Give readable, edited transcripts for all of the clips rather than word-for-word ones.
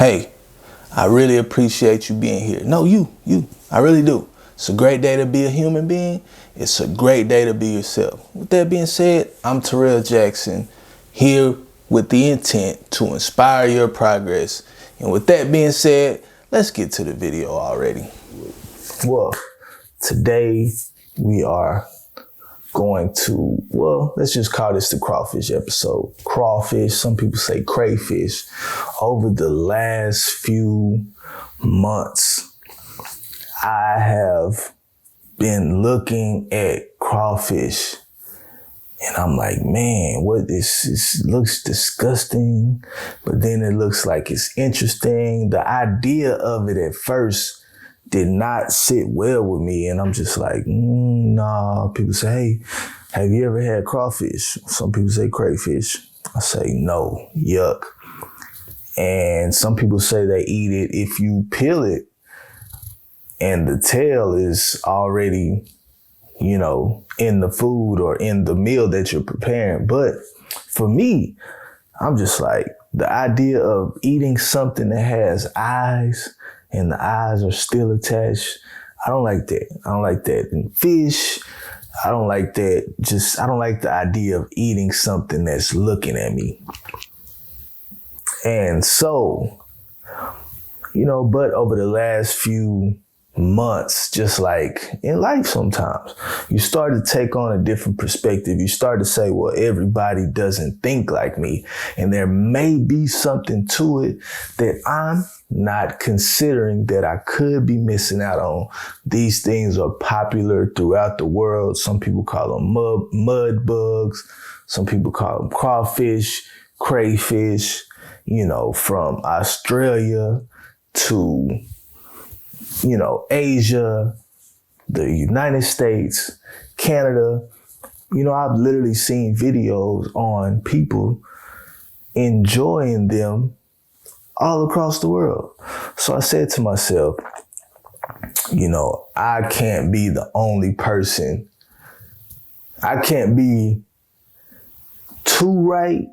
Hey, I really appreciate you being here. No, you. I really do. It's a great day to be a human being. It's a great day to be yourself. With that being said, I'm Terrell Jackson, here with the intent to inspire your progress. And with that being said, let's get to the video already. Well, today we are going to, let's just call this the crawfish episode. Crawfish, some people say crayfish. Over the last few months, I have been looking at crawfish and I'm like, man, what this looks disgusting, but then it looks like it's interesting. The idea of it at first did not sit well with me. And I'm just like, nah. People say, hey, have you ever had crawfish? Some people say crayfish. I say, no, yuck. And some people say they eat it if you peel it and the tail is already, in the food or in the meal that you're preparing. But for me, I'm just like, the idea of eating something that has eyes and the eyes are still attached, I don't like that. I don't like that in fish. I don't like that. I don't like the idea of eating something that's looking at me. And so, but over the last few months, just like in life sometimes, you start to take on a different perspective. You start to say, well, everybody doesn't think like me. And there may be something to it that I'm not considering that I could be missing out on. These things are popular throughout the world. Some people call them mud bugs. Some people call them crawfish, crayfish, from Australia to, Asia, the United States, Canada. I've literally seen videos on people enjoying them all across the world. So I said to myself, I can't be the only person. I can't be too right.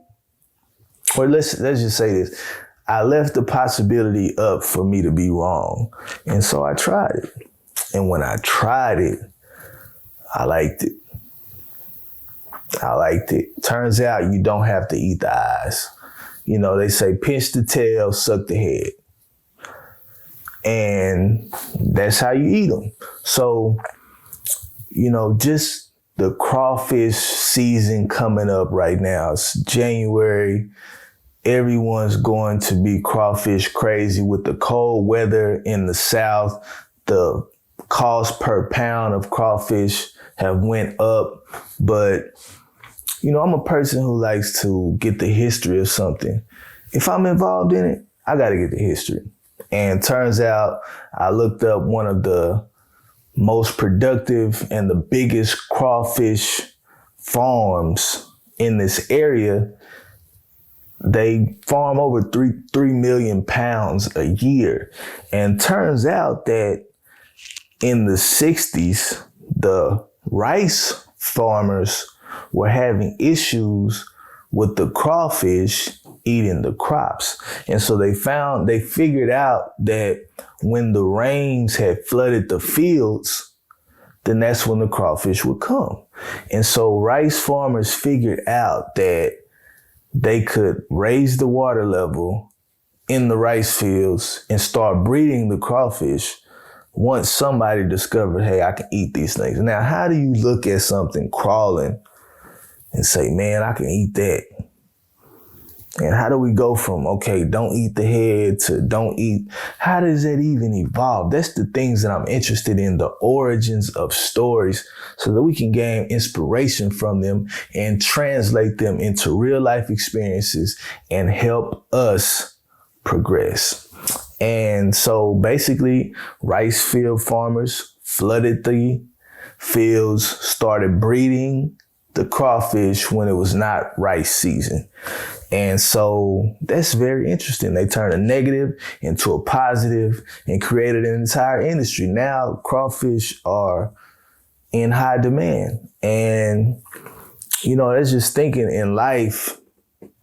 Or let's just say this. I left the possibility up for me to be wrong. And so I tried it. And when I tried it, I liked it. Turns out you don't have to eat the eyes. They say pinch the tail, suck the head. And that's how you eat them. So, just the crawfish season coming up right now. It's January. Everyone's going to be crawfish crazy with the cold weather in the South. The cost per pound of crawfish have went up. But, I'm a person who likes to get the history of something. If I'm involved in it, I got to get the history. And turns out I looked up one of the most productive and the biggest crawfish farms in this area. They farm over 3 million pounds a year. And turns out that in the 60s, the rice farmers were having issues with the crawfish eating the crops. And so they figured out that when the rains had flooded the fields, then that's when the crawfish would come. And so rice farmers figured out that they could raise the water level in the rice fields and start breeding the crawfish once somebody discovered, hey, I can eat these things. Now, how do you look at something crawling and say, man, I can eat that? And how do we go from, okay, don't eat the head to don't eat? How does that even evolve? That's the things that I'm interested in, the origins of stories, so that we can gain inspiration from them and translate them into real life experiences and help us progress. And so basically, rice field farmers flooded the fields, started breeding the crawfish when it was not rice season. And so that's very interesting. They turned a negative into a positive and created an entire industry. Now crawfish are in high demand. And, that's just thinking in life,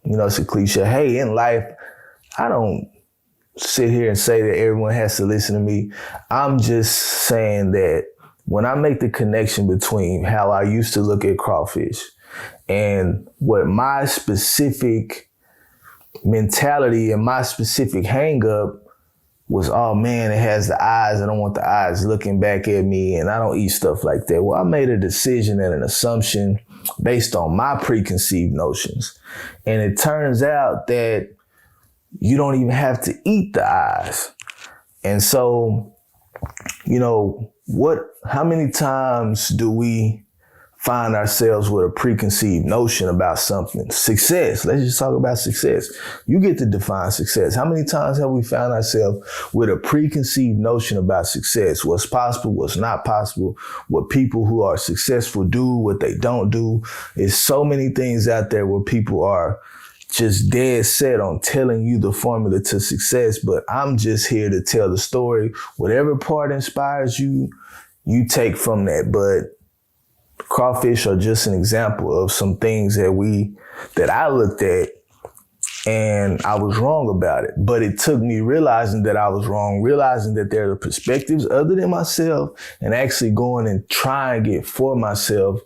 it's a cliche. Hey, in life, I don't sit here and say that everyone has to listen to me. I'm just saying that when I make the connection between how I used to look at crawfish and what my specific mentality and my specific hang up was, oh man, it has the eyes. I don't want the eyes looking back at me and I don't eat stuff like that. Well, I made a decision and an assumption based on my preconceived notions. And it turns out that you don't even have to eat the eyes. And so, you know, how many times do we find ourselves with a preconceived notion about something? Success. Let's just talk about success. You get to define success. How many times have we found ourselves with a preconceived notion about success? What's possible, what's not possible, what people who are successful do, what they don't do. There's so many things out there where people are just dead set on telling you the formula to success, but I'm just here to tell the story. Whatever part inspires you, you take from that. But crawfish are just an example of some things that I looked at and I was wrong about it. But it took me realizing that I was wrong, realizing that there are perspectives other than myself, and actually going and trying it for myself.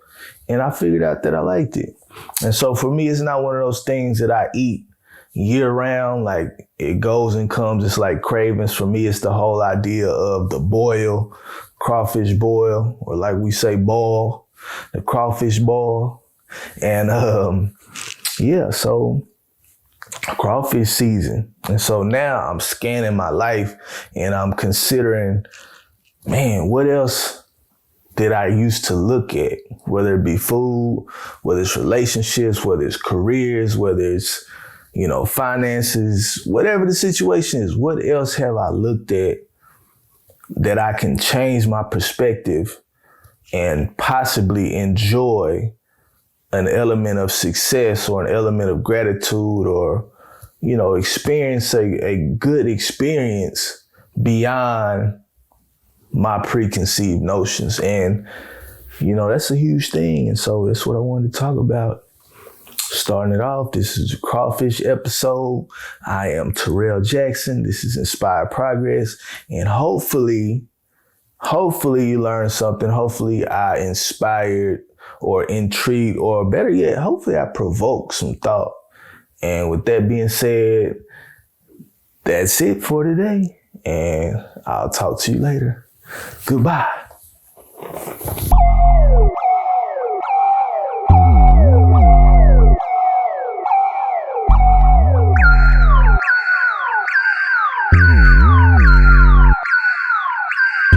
And I figured out that I liked it. And so for me, it's not one of those things that I eat year round. Like it goes and comes. It's like cravings. For me, it's the whole idea of the boil, crawfish boil, or like we say boil, the crawfish boil. And so crawfish season. And so now I'm scanning my life and I'm considering, man, what else that I used to look at, whether it be food, whether it's relationships, whether it's careers, whether it's, you know, finances, whatever the situation is, what else have I looked at that I can change my perspective and possibly enjoy an element of success or an element of gratitude, or, you know, experience a good experience beyond my preconceived notions. And, you know, that's a huge thing. And so that's what I wanted to talk about. Starting it off, this is a crawfish episode. I am Terrell Jackson. This is Inspired Progress. And hopefully you learned something. Hopefully I inspired or intrigued, or better yet, hopefully I provoked some thought. And with that being said, that's it for today. And I'll talk to you later. Goodbye.